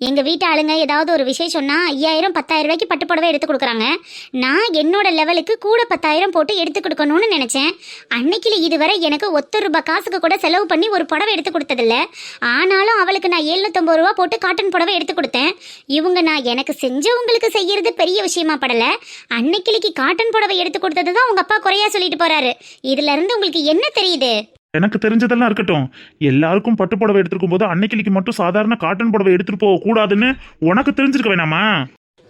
எங்கள் வீட்டு ஆளுங்க ஏதாவது ஒரு விஷயம் சொன்னால் 5000 10,000 ரூபாய்க்கு பட்டு புடவை எடுத்து கொடுக்குறாங்க. நான் என்னோட லெவலுக்கு கூட 10,000 போட்டு எடுத்து கொடுக்கணும்னு நினச்சேன். அன்னைக்கு இதுவரை எனக்கு ₹1 காசுக்கு கூட செலவு பண்ணி ஒரு புடவை எடுத்து கொடுத்ததில்ல. ஆனாலும் அவளுக்கு நான் 750 ரூபா போட்டு காட்டன் புடவை எடுத்து கொடுத்தேன். இவங்க நான் எனக்கு செஞ்சவங்களுக்கு செய்யறது பெரிய விஷயமா படலை. அன்னைக்கு காட்டன் புடவை எடுத்து கொடுத்தது தான் உங்கள் அப்பா குறையா சொல்லிட்டு போறாரு. இதுல இருந்து உங்களுக்கு என்ன தெரியுது? எனக்கு தெரிஞ்சதெல்லாம் இருக்கட்டும். எல்லாருக்கும் பட்டு புடவை எடுத்துருக்கும் போது அன்னைக்கு மட்டும் சாதாரண காட்டன் புடவை எடுத்துட்டு போக கூடாதுன்னு உனக்கு தெரிஞ்சிருக்க வேணாமா?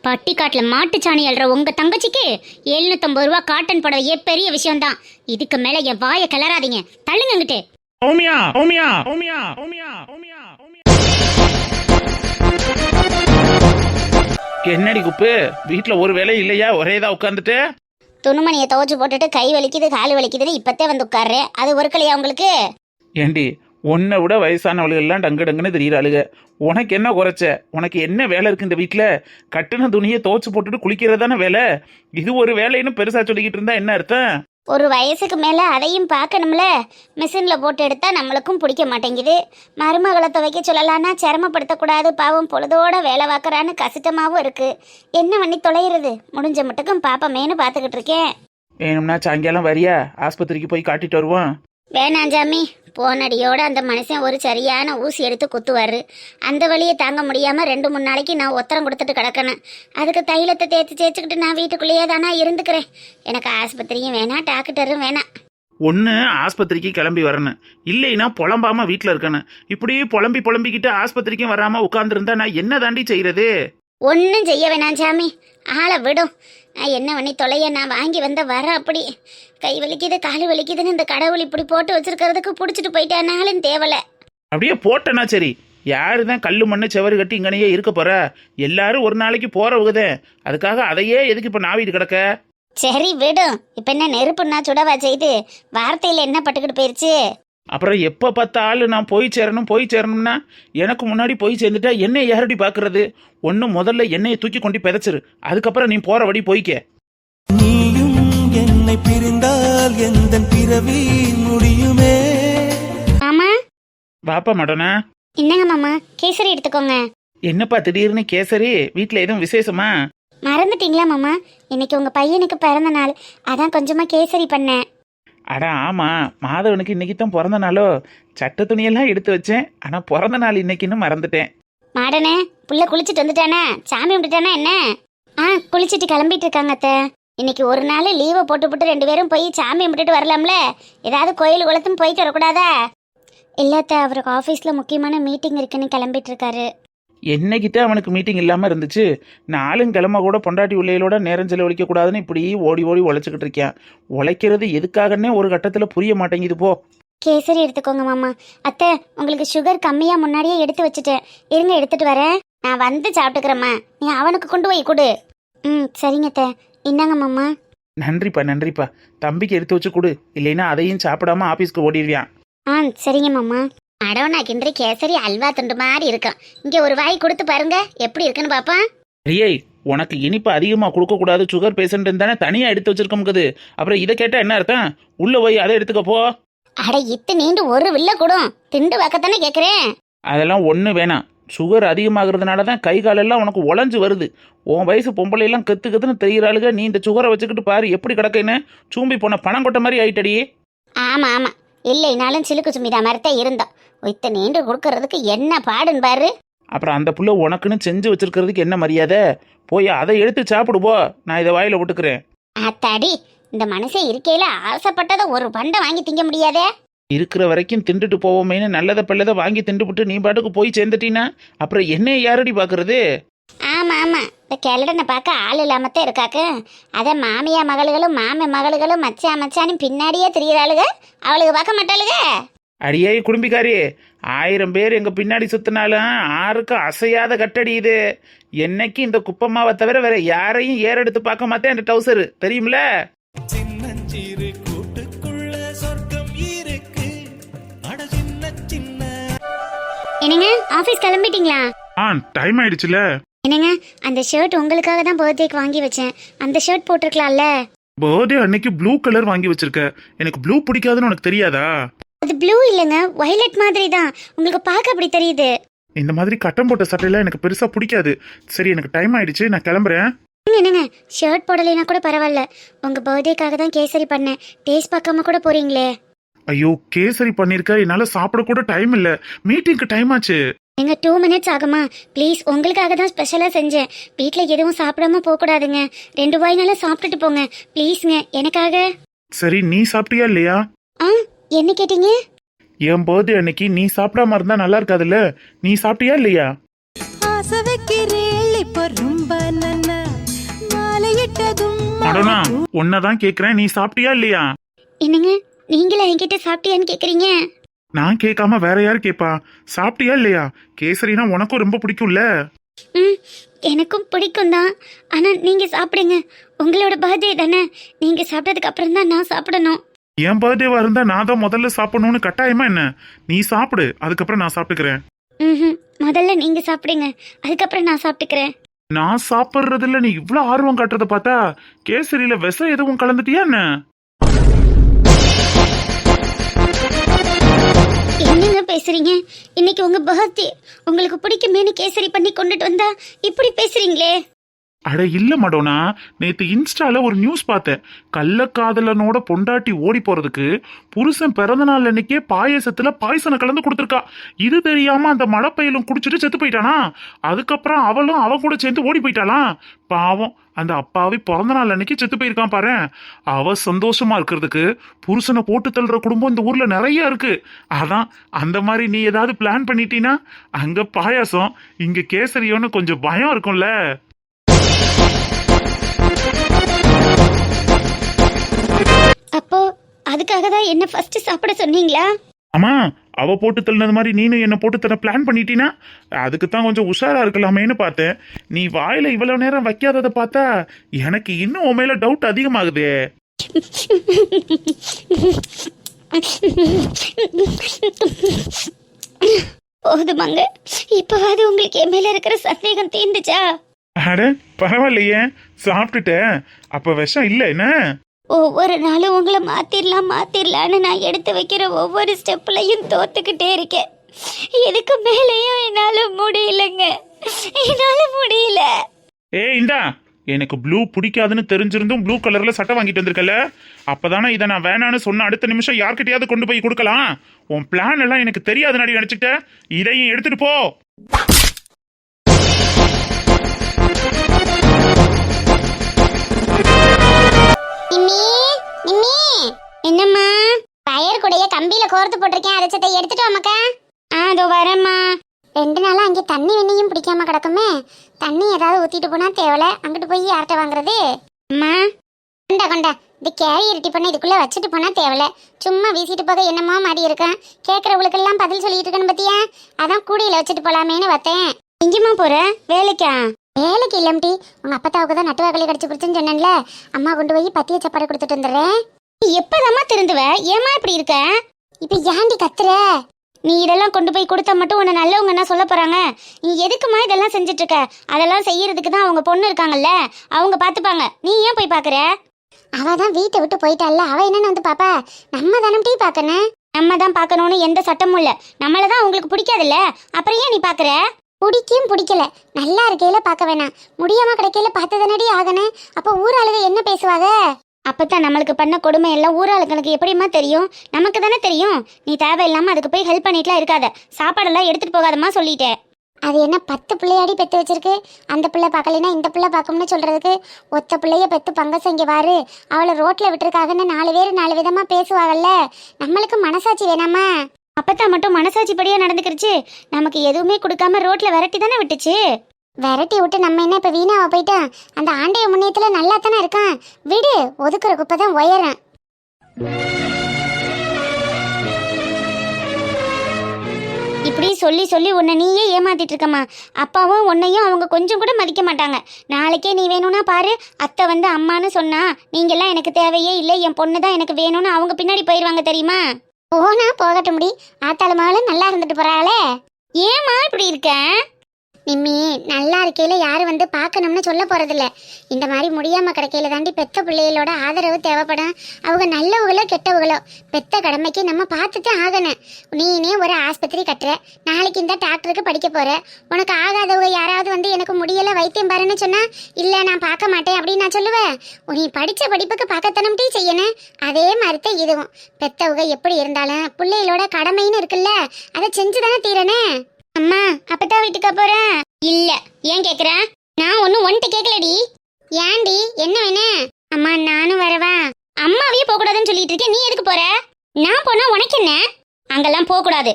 பட்டிக்காட்டில் மாட்டுச்சாணி அல்ற உங்க தங்கச்சிக்கு 750 ரூபா காட்டன் புடவையே பெரிய விஷயம்தான். இதுக்கு மேல என் வாயை கிளறாதீங்க, தள்ளுங்கிட்டு. என்னடி குப்பு, வீட்டுல ஒரு வேலை இல்லையா? ஒரேதான் உட்காந்துட்டு துணுமணியை துவச்சு போட்டுட்டு கை வலிக்குது கால் வலிக்குதுன்னு இப்பத்தே வந்து உட்கார்றேன். அது ஒருக்கலையா உங்களுக்கு? ஏண்டி, உன்னை விட வயசானவளுகள் எல்லாம் டங்கு டங்குன்னு தெரியுறாளுக. உனக்கு என்ன குறைச்ச? உனக்கு என்ன வேலை இருக்கு இந்த வீட்டுல? கட்டின துணியை துவச்சு போட்டுட்டு குளிக்கிறதான வேலை. இது ஒரு வேலைன்னு பெருசா சொல்லிக்கிட்டு இருந்தா என்ன அர்த்தம்? ஒரு வயசுக்கு மேலே அதையும் பார்க்கணும்ல. மிஷினில் போட்டு எடுத்தால் நம்மளுக்கும் பிடிக்க மாட்டேங்குது. மருமகளை துவைக்க சொல்லலான்னா சிரமப்படுத்தக்கூடாது, பாவம் பொழுதோட வேலை பார்க்குறான்னு கஷ்டமாகவும் இருக்குது. என்ன பண்ணி தொலைகிறது? முடிஞ்ச மட்டுக்கும் பாப்பமேனு பார்த்துக்கிட்டு இருக்கேன். வேணும்னா சாயங்காலம் வரியா? ஆஸ்பத்திரிக்கு போய் காட்டிட்டு வருவோம். வேணாம் சாமி, போனடியோட அந்த மனுஷன் ஒரு சரியான ஊசி எடுத்து குத்துவார். அந்த வழியை தாங்க முடியாமல் 2-3 நாளைக்கு நான் ஒத்தரம் கொடுத்துட்டு கிடக்கணும். அதுக்கு தைலத்தை தேய்ச்சிக்கிட்டு நான் வீட்டுக்குள்ளேயே தானே இருந்துக்கிறேன். எனக்கு ஆஸ்பத்திரியும் வேணாம், டாக்டரும் வேணாம். ஒன்று ஆஸ்பத்திரிக்கு கிளம்பி வரணும், இல்லைன்னா புலம்பாம வீட்டில் இருக்கணும். இப்படி புலம்பிக்கிட்டு ஆஸ்பத்திரிக்கும் வராமல் உட்காந்துருந்தா நான் என்ன தாண்டி செய்யறது? ஒன்றும் செய்ய வேணாம் சாமி, ஆளை விடும். நான் என்ன பண்ணி தொலைய? நான் வாங்கி வந்த வர அப்படி கை வலிக்குது காலு வலிக்குதுன்னு இந்த கடவுள் இப்படி போட்டு வச்சிருக்கிறதுக்கு பிடிச்சிட்டு போயிட்டானாலும் தேவலை. அப்படியே போட்டேன்னா சரி. யாரு தான் கல் மண்ணு செவரு கட்டி இங்கனையே இருக்க போற? எல்லாரும் ஒரு நாளைக்கு போறவுகதே. அதுக்காக அதையே எதுக்கு இப்ப நாவிட்டு கிடக்க? சரி விடும். இப்ப என்ன நெருப்புன்னா சுடவா செய்து? வார்த்தையில என்ன பட்டுக்கிட்டு போயிருச்சு? அப்புறம் எப்போ பார்த்தாலும் நான் போய் சேரணும்னா எனக்கு முன்னாடி போய் சேர்ந்துட்டா என்னை யாரடி பார்க்கறது? ஒன்று முதல்ல என்னையை தூக்கி கொண்டு பிதைச்சிரு, அதுக்கப்புறம் நீ போற வழி போய்க்க. நீயும் என்னை பிரிந்தால் எந்த பிறவி முடியுமே. மாமா வாப்பா மடனா. என்னங்க மாமா, கேசரி எடுத்துக்கோங்க. என்னப்பா திடீர்னு கேசரி? வீட்டில் எதுவும் விசேஷமா? மறந்துட்டீங்களா மாமா? இன்னைக்கு உங்க பையனுக்கு பிறந்த நாள், அதான் கொஞ்சமா கேசரி பண்ணேன். அட ஆமா, மாதவனுக்கு இன்னைக்கு தான் பிறந்த நாளோ. சட்ட துணியெல்லாம் எடுத்து வச்சேன், ஆனா பிறந்த நாள் இன்னைக்குன்னு மறந்துட்டேன். மாடனே, புள்ள குளிச்சுட்டு வந்துட்டானா? சாமி கும்பிட்டுட்டானா என்ன? குளிச்சுட்டு கிளம்பிட்டு இருக்காங்க அத்தை. இன்னைக்கு ஒரு நாள் லீவை போட்டு 2 பேரும் போய் சாமி கும்பிட்டுட்டு வரலாம்ல. ஏதாவது கோயில் குளத்தும் போயிட்டு வரக்கூடாதா? இல்லத்த, அவருக்கு ஆஃபீஸ்ல முக்கியமான மீட்டிங் இருக்குன்னு கிளம்பிட்டு இருக்காரு. என்னைக்கிட்ட அவனுக்கு மீட்டிங் இல்லாமல் இருந்துச்சு. நாளும் கிழமை கூட பொண்டாட்டி உள்ளைகளோட நேரம் செலவழிக்க கூடாதுன்னு இப்படி ஓடி உழைச்சிக்கிட்டு இருக்கேன். உழைக்கிறது எதுக்காகன்னே ஒரு கட்டத்தில் புரிய மாட்டேங்குது. போ, கேசரி எடுத்துக்கோங்க மாமா. அத்தை, உங்களுக்கு சுகர் கம்மியாக முன்னாடியே எடுத்து வச்சுட்டேன், இருங்க எடுத்துட்டு வரேன். நான் வந்து சாப்பிட்டுக்கிறேம்மா, நீ அவனுக்கு கொண்டு போய் கொடு. சரிங்க அத்தை, இந்தாங்க மாமா. நன்றிப்பா. தம்பிக்கு எடுத்து வச்சு கொடு, இல்லைன்னா அதையும் சாப்பிடாம ஆஃபீஸ்க்கு ஓடிடுவான். சரிங்க மாமா. அடவனா கிண்டறி கேசரி அல்வா துண்டு மாதிரி இருக்கும். இங்கே ஒரு வாய் கொடுத்து பாருங்க, எப்படி இருக்குன்னு பாப்பா. ஐயே, உனக்கு இனிப்பு அதிகமாக கொடுக்கக்கூடாது, சுகர் பேஷண்ட் தானே தனியாக எடுத்து வச்சிருக்கோம்குது. அப்புறம் இதை கேட்டால் என்ன அர்த்தம்? உள்ள போய் அதை எடுத்துக்க போ. அட இத்து நீண்டு ஒரு வில்ல கூடும், திண்டு வைக்கத்தானே கேட்குறேன். அதெல்லாம் ஒன்றும் வேணாம். சுகர் அதிகமாகிறதுனால தான் கை காலெல்லாம் உனக்கு உழைஞ்சு வருது. உன் வயசு பொம்பளையெல்லாம் கத்துன்னு தெரிகிறாளுங்க. நீ இந்த சுகரை வச்சுக்கிட்டு பாரு எப்படி கிடக்குன்னு. சூம்பி போன பணம் கொட்ட மாதிரி ஆயிட்டடி. ஆமாம், இல்லைனாலும் சிலுக்கு சுமிதா மாதிரித்தான் இருந்தோம். இத்த நீண்டு கொடுக்கறதுக்கு என்ன பாடுன்னு பாரு. அப்புறம் அந்த புள்ள உனக்குன்னு செஞ்சு வச்சிருக்கிறதுக்கு என்ன மரியாதை? போய் அதை எடுத்து சாப்பிடுப்போ, நான் இதை வாயில விட்டுக்கிறேன். அத்தாடி, இந்த மனுஷன் இருக்கையில ஆசைப்பட்டதை ஒரு பண்டை வாங்கி திங்க முடியாதே. இருக்கிற வரைக்கும் திண்டுட்டு போவோமேனு நல்லதை பல்லதை வாங்கி திண்டுபிட்டு நீ பாட்டுக்கு போய் சேர்ந்துட்டீன்னா அப்புறம் என்ன யாரடி பாக்குறது? ஆமா, இந்த கிழடனை பார்க்க ஆள் இல்லாமத்தான் இருக்காக்கு. அத மாமியா மகளுகளும் மாம மகளுகளும் மச்சான்னு பின்னாடியே திரியிறாளுக, அவளுக்கு பார்க்க மாட்டாளுக. அடியே குடும்பிக்காரி, 1000 பேர் எங்க பின்னாடி சுத்தினாலும் யாருக்கும் அசையாத கட்டடி இது. என்னைக்கு இந்த குப்பம்மாவை தவிர வேற யாரையும் ஏறெடுத்து பார்க்க மாட்டேன் இந்த டவுசர், தெரியுமில? சின்னஞ்சிறு கூட்டுக்குள்ள சொர்க்கம் இருக்கு, என்னங்க ஆபீஸ் கிளம்பிட்டீங்களா? டைம் ஆயிடுச்சுல. என்னங்க அந்த ஷர்ட் உங்களுக்காக தான் பர்த்டேக்கு வாங்கி வச்சேன். அந்த ஷர்ட் போட்டிருக்கலாம்ல. பர்த்டே அன்னைக்கு ப்ளூ கலர் வாங்கி வச்சிருக்க. எனக்கு ப்ளூ பிடிக்காதுன்னு உனக்கு தெரியாதா? அது ப்ளூ இல்லைங்க, வயலட் மாதிரி தான். உங்களுக்கு பார்க்க அப்படி தெரியுது. இந்த மாதிரி கட்டம் போட்ட சட்டையெல்லாம் எனக்கு பெருசா பிடிக்காது. சரி, எனக்கு டைம் ஆயிடுச்சு, நான் கிளம்புறேன். என்னங்க ஷர்ட் போடலைன்னா கூட பரவாயில்ல, உங்க பர்த்டேக்காக தான் கேசரி பண்ணேன். டேஸ்ட் பார்க்காம கூட போறீங்களே. ஐயோ, கேசரி பண்ணிருக்க, என்னால சாப்பிட கூட டைம் இல்ல. மீட்டிங்க்கு டைம் ஆச்சு. நீங்க 2 மினிட்ஸ் ஆகுமா? ப்ளீஸ், உங்களுக்காக தான் ஸ்பெஷலா செஞ்சேன். வீட்டில் எதுவும் சாப்பிடாம போக கூடாதுங்க. 2 வாய்னாலும் சாப்பிட்டுட்டு போங்க ப்ளீஸ்ங்க, எனக்காக. சரி, நீ சாப்பிட்டியா இல்லையா? என்ன கேட்டீங்க? என் பர்த்டே அன்னைக்கு நீ சாப்பிடாம இருந்தா நல்லா இருக்காதுல்ல. நீ சாப்பிட்டியா இல்லையா? ஆசை வைக்கிறேள் இப்ப ரொம்ப நன்னா மாலையிட்டதும் மடோனா, உன்னதான் கேக்குறேன், நீ சாப்பிட்டியா இல்லையா? என்னங்க நீங்களா என்கிட்ட சாப்பிட்டியான்னு கேக்குறீங்க? நான் கேட்காம வேற யாரு கேப்பா? சாப்பிட்டியா இல்லையா? கேசரினா உனக்கும் ரொம்ப பிடிக்கும்ல. எனக்கும் பிடிக்கும் தான். ஆனா நீங்க சாப்பிடுங்க, உங்களோட பர்த்டே தானே. நீங்க சாப்பிட்டதுக்கு அப்புறம் தான் நான் சாப்பிடணும். என் பர்த்டேவா இருந்தா நான் தான் முதல்ல சாப்பிடணும்னு கட்டாயமா என்ன? நீ சாப்பிடு, அதுக்கப்புறம் நான் சாப்பிட்டுக்கிறேன். முதல்ல நீங்க சாப்பிடுங்க, அதுக்கப்புறம் நான் சாப்பிட்டுக்கிறேன். நான் சாப்பிடுறதுல நீ இவ்வளவு ஆர்வம் காட்டுறத பார்த்தா கேசரியில விஷம் எதுவும் கலந்துட்டியா என்ன? என்னங்க பேசுறீங்க? இன்னைக்கு உங்க பர்த்டே, உங்களுக்கு பிடிக்குமேனு கேசரி பண்ணி கொண்டுட்டு வந்தா இப்படி பேசுறீங்களே. அட இல்ல மடோனா, நேத்து இன்ஸ்டால ஒரு நியூஸ் பார்த்தேன். கள்ளக்காதலனோட பொண்டாட்டி ஓடி போறதுக்கு புருஷன் பிறந்த நாள் அன்னைக்கே பாயசத்துல பாயசனை கலந்து கொடுத்துருக்கா. இது தெரியாம அந்த மடப்பையிலும் குடிச்சிட்டு செத்து போயிட்டானா. அதுக்கப்புறம் அவளும் அவன் கூட சேர்ந்து ஓடி போயிட்டாளாம். பாவம், அந்த அப்பாவி பிறந்த நாள் அன்னைக்கு செத்து போயிருக்கான் பாரு. அவ சந்தோஷமா இருக்கிறதுக்கு புருஷனை போட்டு தள்ளுற குடும்பம் இந்த ஊர்ல நிறைய இருக்கு. அதான் அந்த மாதிரி நீ ஏதாவது பிளான் பண்ணிட்டீன்னா அங்க பாயாசம், இங்க கேசரியோன்னு கொஞ்சம் பயம் இருக்கும்ல. அப்போ அதுக்காக தான் என்ன ஃபர்ஸ்ட் சாப்பிட சொன்னீங்களா? ஆமா, அவ போட்டு தள்ளினது மாதிரி நீனும் என்ன போட்டு தர பிளான் பண்ணிட்டீனா அதுக்கு தான் கொஞ்சம் உஷாரா இருக்கலாமேன்னு பார்த்தேன். நீ வாயில இவ்வளவு நேரம் வைக்காததை பார்த்தா எனக்கு இன்னும் உன் மேல டவுட் அதிகமாகுது. போதுமாங்க, இப்பவாது உங்களுக்கு என் மேல இருக்கிற சந்தேகம் தீர்ந்துச்சா? அட பரவாயில்லையே, சாப்பிட்டுட்டேன். அப்ப விஷம் இல்ல என்ன? ஒவ்வொரு நாளும் உங்களை மாத்திரலான்னு நான் எடுத்து வைக்கிற ஒவ்வொரு ஸ்டெப்லையும் தோத்துக்கிட்டே இருக்கேன். இதுக்கு மேலேயும் என்னால முடியலங்க, என்னால முடியல. இந்தா, எனக்கு ப்ளூ பிடிக்காதுன்னு தெரிஞ்சிருந்தும் ப்ளூ கலர்ல சட்டை வாங்கிட்டு வந்திருக்கல. அப்பதானே இதை நான் வேணான்னு சொன்ன அடுத்த நிமிஷம் யார்கிட்டயாவது கொண்டு போய் கொடுக்கலாம். உன் பிளான் எல்லாம் எனக்கு தெரியாது நடி நினைச்சுட்ட. இதையும் எடுத்துட்டு போ. என்னம்மா? டயர் கூடைய கம்பியில கோர்த்து போட்டிருக்கேன், அரைச்சதை எடுத்துட்டு வாமக்கா. அதோ வரேம்மா. 2 நாளா அங்கே தண்ணி வெண்ணியும் பிடிக்காம கிடக்குமே. தண்ணி ஏதாவது ஊத்திட்டு போனா தேவலை, அங்கிட்டு போய் யார்கிட்ட வாங்குறது? அம்மா கொண்டா, இது கேரி இருட்டி பண்ண இதுக்குள்ள வச்சுட்டு போனா தேவலை. சும்மா வீசிட்டு போக என்னமோ மாதிரி இருக்கேன். கேட்கறவங்களுக்கெல்லாம் பதில் சொல்லிட்டு இருக்கேன்னு பத்தியா, அதான் கூடையில வச்சுட்டு போலாமேன்னு பார்த்தேன். எங்கேம்மா போற? வேலைக்கா? வேலைக்கு இல்லம்டி, உங்க அப்பத்தாவுக்கு தான் நட்டுவாக்களி கடிச்சு பிடிச்சுன்னு சொன்னேன்ல, அம்மா கொண்டு போய் பத்திய சாப்பாடு கொடுத்துட்டு வந்துடுறேன். எப்பதாம்மா திருந்துவ? ஏமா இப்படி இருக்க? இப்ப ஏண்டி கத்துற? நீ இதெல்லாம் கொண்டு போய் கொடுத்தா மட்டும் உன்னை நல்லவங்க என்ன சொல்ல போறாங்க? நீ எதுக்குமா இதெல்லாம் செஞ்சுட்டு இருக்க? அதெல்லாம் செய்யறதுக்கு தான் அவங்க பொண்ணு இருக்காங்கல்ல, அவங்க பாத்துப்பாங்க. நீ ஏன் போய் பாக்குற? அவ தான் வீட்டை விட்டு போயிட்டால, அவ என்னன்னு வந்து பாப்பா? நம்ம தானே டீ பாக்கணும். நம்ம தான் பாக்கணும்னு எந்த சட்டமும் இல்ல. நம்மளதான் உங்களுக்கு பிடிக்காதுல்ல, அப்புறம் ஏன் நீ பாக்குற? பிடிக்கும் பிடிக்கல, நல்லா இருக்கையில பார்க்க வேணாம், முடியாம கிடைக்கையில பார்த்ததனடி ஆகணும். அப்ப ஊராளுக என்ன பேசுவாங்க? அப்பதான் நம்மளுக்கு பண்ண கொடுமை எல்லாம் ஊராளுங்களுக்கு எப்படிமா தெரியும்? நமக்கு தானே தெரியும். நீ தேவையில்லாம அதுக்கு போய் ஹெல்ப் பண்ணிட்டுலாம் இருக்காத. சாப்பாடெல்லாம் எடுத்துட்டு போகாதமா சொல்லிட்டேன். அது என்ன 10 பிள்ளையாடி பெத்து வச்சிருக்கு? அந்த பிள்ளை பார்க்கலைன்னா இந்த பிள்ளை பார்க்கும்னு சொல்றதுக்கு ஒத்த பிள்ளைய பெத்து பங்கசம் இங்கே வாரு, அவளை ரோட்ல விட்டுருக்காங்கன்னு 4 பேர் 4 விதமா பேசுவாங்கல்ல. நம்மளுக்கு மனசாட்சி வேணாமா? அப்பத்தான் மட்டும் மனசாட்சி படியா நடந்துக்கிருச்சு. நமக்கு எதுவுமே கொடுக்காம ரோட்ல விரட்டி தானே விட்டுச்சு. விரட்டி விட்டு நம்ம என்ன இப்ப வீணாவா போயிட்டோம்? அந்த ஆண்டைய முன்னேத்துல நல்லா தானே இருக்கான். விடு, ஒதுக்குற குப்பை தான் உயரம். இப்படி சொல்லி சொல்லி உன்னை நீயே ஏமாத்திட்டு இருக்கம்மா. அப்பாவும் உன்னையும் அவங்க கொஞ்சம் கூட மதிக்க மாட்டாங்க. நாளைக்கே நீ வேணும்னா பாரு, அத்தை வந்து அம்மான்னு சொன்னா நீங்கெல்லாம் எனக்கு தேவையே இல்லை, என் பொண்ணு தான் எனக்கு வேணும்னு அவங்க பின்னாடி போயிடுவாங்க தெரியுமா? போனா போகட்டும் முடி, ஆத்தாளுமாலும் நல்லா இருந்துட்டு போறாளே. ஏமா இப்படி இருக்க? நிம்மி, நல்லா இருக்கையில யாரு வந்து பார்க்கணும்னு சொல்ல போறதில்ல. இந்த மாதிரி முடியாம கிடைக்கையில தாண்டி பெத்த பிள்ளைகளோட ஆதரவு தேவைப்படும். அவங்க நல்லவங்களோ கெட்டவங்களோ பெத்த கடமைக்கு நம்ம பார்த்துதான் ஆகணும். நீனே ஒரு ஆஸ்பத்திரி கட்டுற, நாளைக்கு இந்த டாக்டருக்கு படிக்க போற. உனக்கு ஆகாதவங்க யாராவது வந்து எனக்கு முடியல வைத்தியம் பாருன்னு சொன்னா இல்ல நான் பார்க்க மாட்டேன் அப்படின்னு நான் சொல்லுவேன். நீ படிச்ச படிப்புக்கு பார்க்கத்தனம் டீ செய்யணும். அதே மாதிரி தான் இதுவும். பெத்தவங்க எப்படி இருந்தாலும் பிள்ளைகளோட கடமைன்னு இருக்குல்ல, அதை செஞ்சுதானே தீரனே. அம்மா, அப்பதான் வீட்டுக்கு போறேன். இல்ல, ஏன் கேக்குற? நான் ஒன்னும் ஒன்ட்டு கேட்கலடி. ஏன்டி, என்ன வேணும்? அம்மா, நானும் வரவா? அம்மாவே போக கூடாதுன்னு சொல்லிட்டு இருக்கேன், நீ எதுக்கு போற? நான் போனா உனக்கு என்ன? அங்கெல்லாம் போக கூடாது.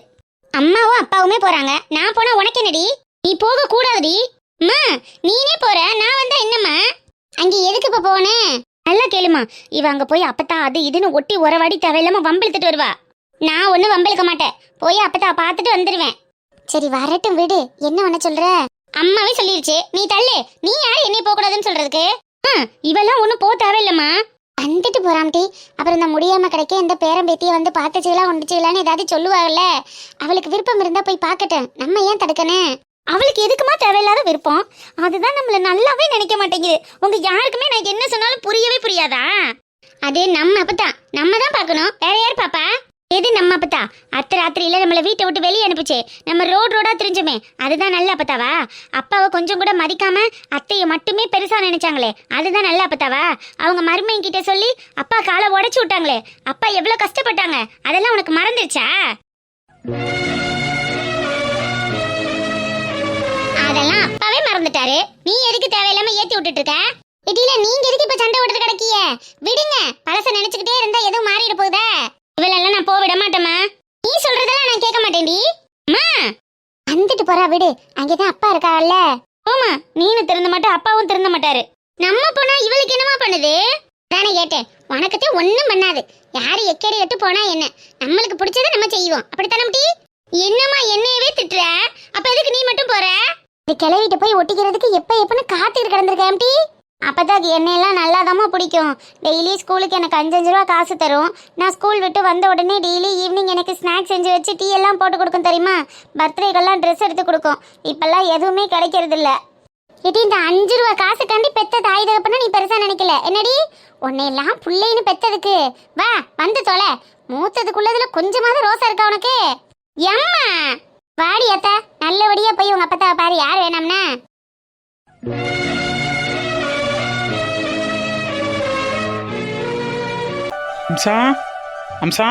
அம்மாவும் அப்பாவுமே போறாங்க, நான் போனா உனக்கு என்னடி? நீ போக கூடாதுடி. அம்மா, நீனே போற, நான் வந்தா என்னம்மா? அங்க எதுக்கு இப்ப போனே? நல்லா கேளுமா, இவ அங்க போய் அப்பத்தா அது இதுன்னு ஒட்டி உரவாடி தேவையில்லாம வம்பிழுத்துட்டு வருவா. நான் ஒன்னும் வம்பிழுக்க மாட்டேன், போய் அப்பத்தா பார்த்துட்டு வந்துருவேன். சரி, வரட்டும், விடு. என்ன பண்ண சொல்ற? அம்மாவே சொல்லிருச்சு, நீ தள்ளு. நீ யாரு என்னை போக கூடாதுன்னு சொல்றதுக்கு? இவெல்லாம் ஒன்னும் போக தேவையில்லம்மா. வந்துட்டு போறாம்டி. அப்புறம் இந்த முடியாம கிடைக்க இந்த பேரம்பேத்திய வந்து பார்த்துச்சுலாம் ஒன்றுச்சுலான்னு ஏதாவது சொல்லுவாங்கல்ல. அவளுக்கு விருப்பம் இருந்தா போய் பார்க்கட்டும், நம்ம ஏன் தடுக்கணும்? அவளுக்கு எதுக்குமா தேவையில்லாத விருப்பம்? அதுதான் நம்மள நல்லாவே நினைக்க மாட்டேங்குது. உங்க யாருக்குமே நான் என்ன சொன்னாலும் புரியவே புரியாதா? அது நம்ம அப்பதான், நம்ம தான் பார்க்கணும், வேற யார் பாப்பா? எது நம்ம அப்பத்தா? அத்தை ராத்திரியில நம்மள வீட்டை விட்டு வெளியே அனுப்பிச்சே, நம்ம ரோடா தெரிஞ்சுமே, அதுதான் நல்ல அப்பத்தாவா? அப்பாவை கொஞ்சம் கூட மதிக்காம அத்தையை மட்டுமே பெருசா நினைச்சாங்களே, அதுதான் நல்ல அப்பத்தாவா? அவங்க மருமையின் கிட்ட சொல்லி அப்பா காலை உடைச்சு விட்டாங்களே, அப்பா எவ்வளவு கஷ்டப்பட்டாங்க, அதெல்லாம் உனக்கு மறந்துருச்சா? அதெல்லாம் அப்பாவே மறந்துட்டாரு. நீ எதுக்கு தேவையில்லாம ஏத்தி விட்டுட்டு இருக்க? இடியில நீங்க எதுக்கு இப்ப சண்டை விட்டுட்டு கிடக்கிய? விடுங்க, பழச நினைச்சுக்கிட்டே இருந்தா எதுவும் மாறிட போகுதா? இவளெல்லாம் நான் போக விட மாட்டேம்மா. நீ சொல்றதெல்லாம் நான் கேட்க மாட்டேன்டி. அம்மா, வந்துட்டு போறா, விடு. அங்கேதான் அப்பா இருக்காள்ல. ஓமா, நீனும் திருந்த மாட்டா, அப்பாவும் திருந்த மாட்டாரு. நம்ம போனா இவளுக்கு என்னமா பண்ணுது? தானே கேட்டேன். உனக்குத்தே ஒண்ணும் பண்ணாது. யாரு எக்கேடி எட்டு போனா என்ன, நம்மளுக்கு பிடிச்சதை நம்ம செய்வோம். அப்படித்தானே டி? என்னம்மா என்னையவே திட்டுற? அப்ப எதுக்கு நீ மட்டும் போற? இது கிளவிட்டு போய் ஒட்டிக்கிறதுக்கு எப்பன்னு காத்துட்டு கிடந்திருக்கேன் டி. அப்பதான் அது எண்ணெயெல்லாம் நல்லாதாம்மா பிடிக்கும். டெய்லி ஸ்கூலுக்கு எனக்கு 5 ரூபா காசு தரும். நான் ஸ்கூல் விட்டு வந்த உடனே டெய்லி ஈவினிங் எனக்கு ஸ்நாக்ஸ் செஞ்சு வச்சு டீ எல்லாம் போட்டு கொடுக்கும் தெரியுமா? பர்த்டேக்கெல்லாம் ட்ரெஸ் எடுத்து கொடுக்கும். இப்பெல்லாம் எதுவுமே கிடைக்கிறது இல்ல. இது இந்த 5 ரூபா காசுக்காண்டி பெத்த தாய் தகப்பனா நீ பெருசா நினைக்கல என்னடி? உன்னையெல்லாம் புள்ளைன்னு பெத்ததுக்கு வா வந்து தொலை. மூத்ததுக்குள்ளதுல கொஞ்சமாவது ரோசா இருக்கா உனக்கு? எம்மா, வாடி அத்தா, நல்லபடியா போய் உங்க அப்பத்தாவை பாரு, யார் வேணாம்னா. அம்சா, அம்சா.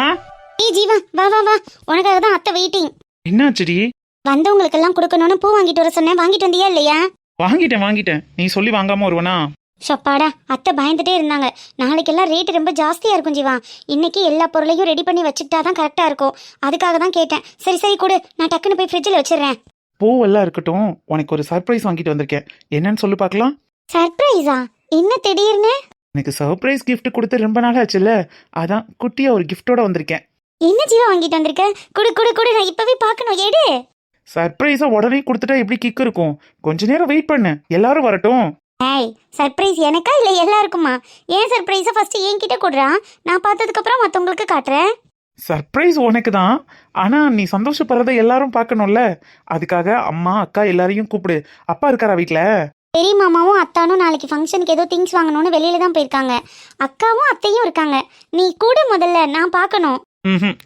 ஏய் ஜீவா, வா வா வா, உனக்காக தான் அத்தை வெயிட்டிங். என்னாச்சுடி? வந்தவங்களுக்கெல்லாம் கொடுக்கணும்னு பூ வாங்கிட்டு வர சொன்னேன், வாங்கிட்டு வந்தியா இல்லையா? வாங்கிட்டேன். நீ சொல்லி வாங்காம வருவனா? ஷப்பாடா, அத்தை பயந்துட்டே இருந்தாங்க. நாளைக்கெல்லாம் ரேட்டு ரொம்ப ஜாஸ்தியா இருக்கும் ஜீவா. இன்னைக்கு எல்லா பொருளையும் ரெடி பண்ணி வச்சுக்கிட்டா தான் கரெக்டா இருக்கும். அதுக்காக தான் கேட்டேன். சரி கொடு, நான் டக்குன்னு போய் ஃப்ரிட்ஜில் வச்சிடுறேன். பூவெல்லாம் இருக்கட்டும், உனக்கு ஒரு சர்ப்ரைஸ் வாங்கிட்டு வந்திருக்கேன். என்னன்னு சொல்லி பார்க்கலாம். சர்ப்ரைஸா? என்ன திடீர்னு? எனக்கு சர்ப்ரைஸ் கிஃப்ட் கொடுத்து ரொம்ப நாள் ஆச்சுல்ல, அதான் குட்டியா ஒரு கிஃப்டோட வந்திருக்கேன். என்ன ஜீவா வாங்கிட்டு வந்திருக்க? குடு, நான் இப்பவே பார்க்கணும், எடு. சர்ப்ரைஸா உடனே கொடுத்துட்டா எப்படி கிக் இருக்கும்? கொஞ்ச நேரம் வெயிட் பண்ணு, எல்லாரும் வரட்டும். ஏய், சர்ப்ரைஸ் எனக்கா இல்ல எல்லாருக்குமா? ஏன் சர்ப்ரைஸை ஃபர்ஸ்ட் என்கிட்ட கொடுறா, நான் பார்த்ததுக்கு அப்புறம் மற்றவங்களுக்கு காட்டுறேன். சர்ப்ரைஸ் உனக்கு தான், ஆனா நீ சந்தோஷப்படுறத எல்லாரும் பார்க்கணும்ல, அதுக்காக அம்மா அக்கா எல்லாரையும் கூப்பிடு. அப்பா இருக்காரா வீட்ல? பெரிய மாமாவும் அத்தானும் நாளைக்கு ஃபங்க்ஷனுக்கு ஏதோ திங்ஸ் வாங்கணும்னு வெளியில தான் போயிருக்காங்க. அக்காவும் அத்தையும் இருக்காங்க. நீ கூட முதல்ல, நான் பார்க்கணும்.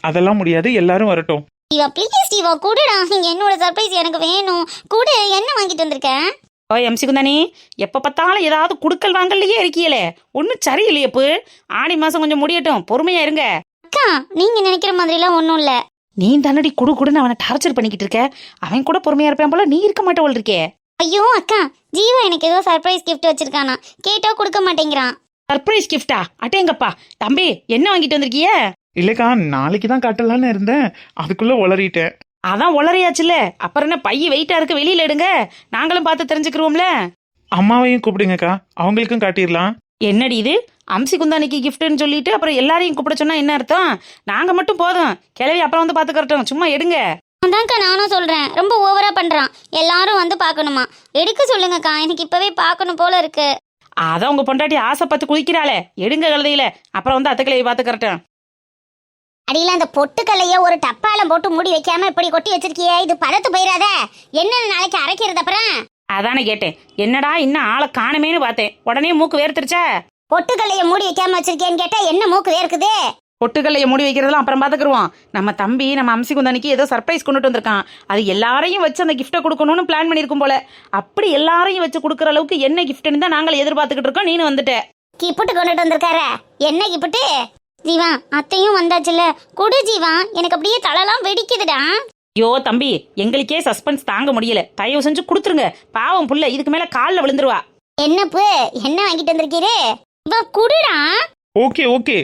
அதெல்லாம் முடியாது, எல்லாரும் வரட்டும். ஜீவா ப்ளீஸ் ஜீவா, கூடுடா, என்னோட சர்ப்ரைஸ் எனக்கு வேணும். கூட, என்ன வாங்கிட்டு வந்திருக்கேன்? ஓய் எம்சி குந்தானி, எப்போ பார்த்தாலும் ஏதாவது குடுக்கல் வாங்கலையே இருக்கியலே, ஒன்றும் சரியில்லையப்பு. ஆடி மாதம் கொஞ்சம் முடியட்டும், பொறுமையா இருங்க. அக்கா, நீங்க நினைக்கிற மாதிரிலாம் ஒன்றும் இல்லை. நீ தானடி குடுன்னு அவனை டார்ச்சர் பண்ணிக்கிட்டு இருக்க. அவன் கூட பொறுமையா இருப்பான் போல, நீ இருக்க மாட்டேவள் இருக்கே. ஐயோ அக்கா, ஜீவா எனக்கு ஏதோ சர்ப்ரைஸ் கிஃப்ட் வச்சிருக்கானா, கேட்டா கொடுக்க மாட்டேங்கிறான். சர்ப்ரைஸ் கிஃப்டா? அட்டேங்கப்பா. தம்பி, என்ன வாங்கிட்டு வந்திருக்கிய? இல்லக்கா, நாளைக்கு தான் காட்டலான்னு இருந்தேன், அதுக்குள்ள உளறிட்டேன். அதான் உளறியாச்சுல்ல, அப்புறம் என்ன பைய வெயிட்டா இருக்கு, வெளியில எடுங்க, நாங்களும் பார்த்து தெரிஞ்சுக்கிறோம்ல. அம்மாவையும் கூப்பிடுங்கக்கா, அவங்களுக்கும் காட்டிடலாம். என்னடி இது, அம்சி குந்தானிக்கு கிஃப்ட்னு சொல்லிட்டு அப்புறம் எல்லாரையும் கூப்பிட சொன்னா என்ன அர்த்தம்? நாங்க மட்டும் போதும், கிளவி அப்புறம் வந்து பாத்துக்கிறோம், சும்மா எடுங்க. அதான்க்கா நானும் சொல்றேன், ரொம்ப ஓவரா பண்றான். எல்லாரும் வந்து பார்க்கணுமா? எடுக்க சொல்லுங்கக்கா, எனக்கு இப்பவே பார்க்கணும் போல இருக்கு. அதான் உங்க பொண்டாட்டி ஆசைப்பட்டு குதிக்கிறாளே, எடுங்க கழுதையில, அப்புறம் வந்து அத்தை கிளவி பாத்துக்கிறேன். அடியில அந்த பொட்டுக்கல்லைய ஒரு டப்பால போட்டு மூடி வைக்காம இப்படி கொட்டி வச்சிருக்கியே, இது பதத்து போயிடாத. என்னென்ன நாளைக்கு அரைக்கிறது அப்புறம்? அதானே கேட்டேன், என்னடா இன்னும் ஆளை காணுமேனு பார்த்தேன், உடனே மூக்கு வேர்த்துருச்சா? பொட்டுக்கல்லைய மூடி வைக்காம வச்சிருக்கேன்னு கேட்டா என்ன மூக்கு வேர்க்குது? பொட்டுக்கல்லைய மூடி வைக்கிறதெல்லாம் அப்புறம் பார்த்துக்குருவோம். நம்ம தம்பி நம்ம அம்சி குந்தானிக்கு ஏதோ சர்ப்ரைஸ் கொண்டுட்டு வந்திருக்கான். அது எல்லாரையும் வச்சு அந்த கிஃப்ட்டை கொடுக்கணும்னு பிளான் பண்ணியிருக்கும் போல. அப்படி எல்லாரையும் வச்சு கொடுக்குற அளவுக்கு என்ன கிஃப்ட்னு தான் நாங்கள் எதிர்பார்த்துக்கிட்டு இருக்கோம். நீனு வந்துட்ட. கிப்புட்டு கொண்டுட்டு வந்திருக்கார. என்ன கிப்புட்டு? ஜீவா அத்தையும் வந்தாச்சுல, குடு ஜீவா, எனக்கு அப்படியே தலைலாம் வெடிக்குதுடா. ஐயோ தம்பி, எங்களுக்கே சஸ்பென்ஸ் தாங்க முடியல, தயவு செஞ்சு கொடுத்துருங்க. பாவம் புள்ள இதுக்கு மேல காலில் விழுந்துருவா. என்னப்பு என்ன வாங்கிட்டு வந்திருக்கீரு? இவ குடுடா. ஓகே ஓகே,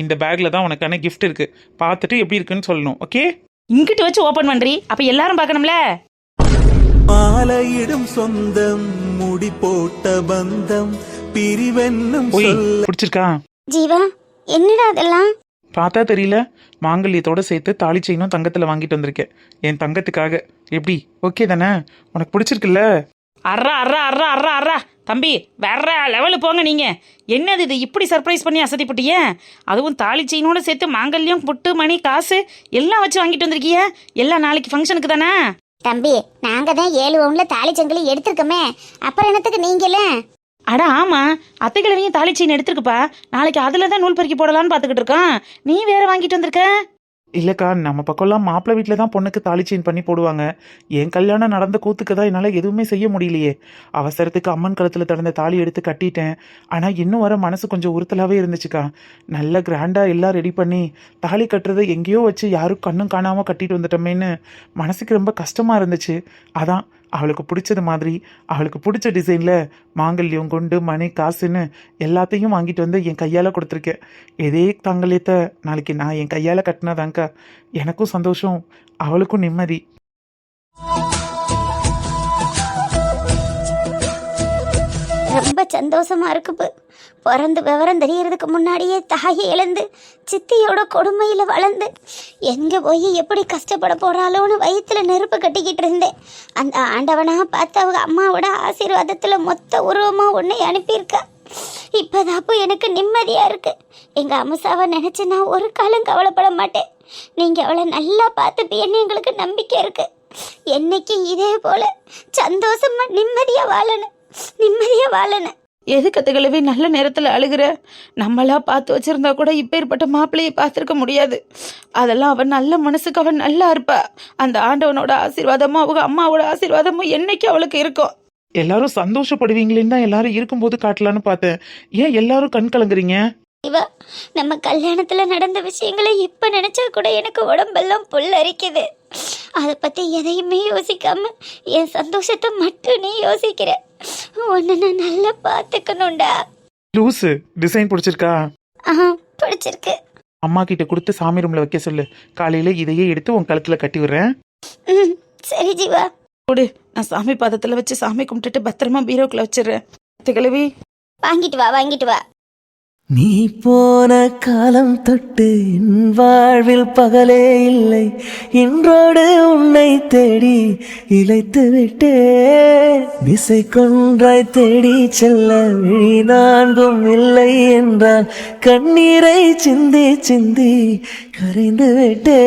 இந்த பேக்ல தான் உனக்கான கிஃப்ட் இருக்கு, பார்த்துட்டு எப்படி இருக்குன்னு சொல்லணும். ஓகே, இங்கிட்டு வச்சு ஓபன் பண்றீ, அப்ப எல்லாரும் பார்க்கணும்ல. மாலையிடும் சொந்தம் முடி போட்ட பந்தம் பிரிவென்னும் ஓய் சொல்ல பிடிச்சிருக்கா? ஜீவா என்னடா அதெல்லாம்? பார்த்தா தெரியல, மாங்கல்யத்தோட சேர்த்து தாலி செயினும் தங்கத்துல வாங்கிட்டு வந்திருக்கேன் என் தங்கத்துக்காக. எப்படி, ஓகே தானே? உனக்கு பிடிச்சிருக்குல்ல? அர்ரா அர்ரா அர்ரா அர்ரா அர்ரா தம்பி, வேற லெவலு போங்க நீங்க. என்னது இது, இப்படி சர்ப்ரைஸ் பண்ணி அசதி போட்டிய? அதுவும் தாலி செயினோட சேர்த்து மாங்கல்யம், புட்டு, மணி, காசு எல்லாம் வச்சு வாங்கிட்டு வந்திருக்கிய. எல்லாம் நாளைக்கு ஃபங்க்ஷனுக்கு தானே? தம்பி நாங்க தான் 7 பவுன்ல தாலி சங்கிலி எடுத்திருக்கோமே, அப்புறம் என்னத்துக்கு நீங்களே? அட ஆமா, அத்தைக்கிழமையும் தாலி செயின் எடுத்திருக்குப்பா. நாளைக்கு அதுல தான் நூல் பறிக்கி போடலான்னு பார்த்துக்கிட்டு இருக்கோம். நீ வேற வாங்கிட்டு வந்திருக்க? இல்லைக்கா, நம்ம பக்கம்லாம் மாப்பிள்ளை வீட்டில் தான் பொண்ணுக்கு தாலி செயின் பண்ணி போடுவாங்க. என் கல்யாணம் நடந்த கூத்துக்கு தான் என்னால் எதுவுமே செய்ய முடியலையே. அவசரத்துக்கு அம்மன் கழுத்தில் தடந்த தாலி எடுத்து கட்டிட்டேன். ஆனால் இன்னும் வர மனசு கொஞ்சம் உறுத்தலாகவே இருந்துச்சுக்கா. நல்ல கிராண்டாக எல்லாம் ரெடி பண்ணி தாலி கட்டுறதை எங்கேயோ வச்சு யாரும் கண்ணும் காணாமல் கட்டிட்டு வந்துட்டோமேன்னு மனசுக்கு ரொம்ப கஷ்டமாக இருந்துச்சு. அதான் அவளுக்கு பிடிச்சது மாதிரி அவளுக்கு பிடிச்ச டிசைனில் மாங்கல்யம், குண்டு, மணி, காசுன்னு எல்லாத்தையும் வாங்கிட்டு வந்து என் கையால் கொடுத்துருக்கேன். இதே தங்கலியத்தை நாளைக்கு நான் என் கையால் கட்டினாதாங்க்கா எனக்கும் சந்தோஷம், அவளுக்கும் நிம்மதி. ரொம்ப சந்தோஷமா இருக்கு. பிறந்து விவரம் தெரியறதுக்கு முன்னாடியே தாயை இழந்து சித்தியோட கொடுமையில வளர்ந்து எங்க போய் எப்படி கஷ்டப்பட போறாளோன்னு வயிற்றுல நெருப்பு கட்டிக்கிட்டு இருந்தேன். அந்த ஆண்டவனா பார்த்து அவங்க அம்மாவோட ஆசீர்வாதத்துல மொத்த உருவமா உன்னை அனுப்பியிருக்கா. இப்பதாப்போ எனக்கு நிம்மதியா இருக்கு. எங்க அம்சாவை நினைச்சு நான் ஒரு காலம் கவலைப்பட மாட்டேன். நீங்க அவளை நல்லா பார்த்துப்பீன்னு எங்களுக்கு நம்பிக்கை இருக்கு. என்னைக்கு இதே போல சந்தோஷமா நிம்மதியா வாழணும். எது கத்துக்கிழவி நல்ல நேரத்தில் அழுகிற? நம்மளா பார்த்து வச்சிருந்தா கூட இப்பேற்பட்ட மாப்பிள்ளையை பார்த்துருக்க முடியாது. அதெல்லாம் அவன் நல்ல மனசுக்கு அவன் நல்லா இருப்பா. அந்த ஆண்டவனோட ஆசீர்வாதமும் அவங்க அம்மாவோட ஆசீர்வாதமும் என்னைக்கு அவளுக்கு இருக்கும். எல்லாரும் சந்தோஷப்படுவீங்களேன்னு தான் எல்லாரும் இருக்கும்போது காட்டலான்னு பார்த்தேன். ஏன் எல்லாரும் கண் கலங்குறீங்க? இவா நம்ம கல்யாணத்துல நடந்த விஷயங்களை இப்ப நினைச்சா கூட எனக்கு உடம்பெல்லாம் புல்லரிக்குது. அதை பத்தி எதையுமே யோசிக்காம என் சந்தோஷத்தை மட்டும் நீ யோசிக்கிற. உன்னை நான் நல்லா பார்த்துக்கணும்டா. லூசு, டிசைன் பிடிச்சிருக்கா? பிடிச்சிருக்கு. அம்மா கிட்ட கொடுத்து சாமி ரூம்ல வைக்க சொல்லு. காலையில இதையே எடுத்து உன் கழுத்துல கட்டி விடுறேன். சரி ஜீவா. கொடு, நான் சாமி பாதத்துல வச்சு சாமி கும்பிட்டுட்டு பத்திரமா பீரோக்குள்ள வச்சிடுறேன். கத்துக்கிழவி வாங்கிட்டு வா. நீ போன காலம் தொட்டு என் வாழ்வில் பகலே இல்லை. இன்றோடு உன்னை தேடி இழைத்து விட்டே. திசை கொன்றாய் தேடி செல்ல விழி நான்கும் இல்லை என்றால் கண்ணீரை சிந்தி சிந்தி கரைந்து விட்டே.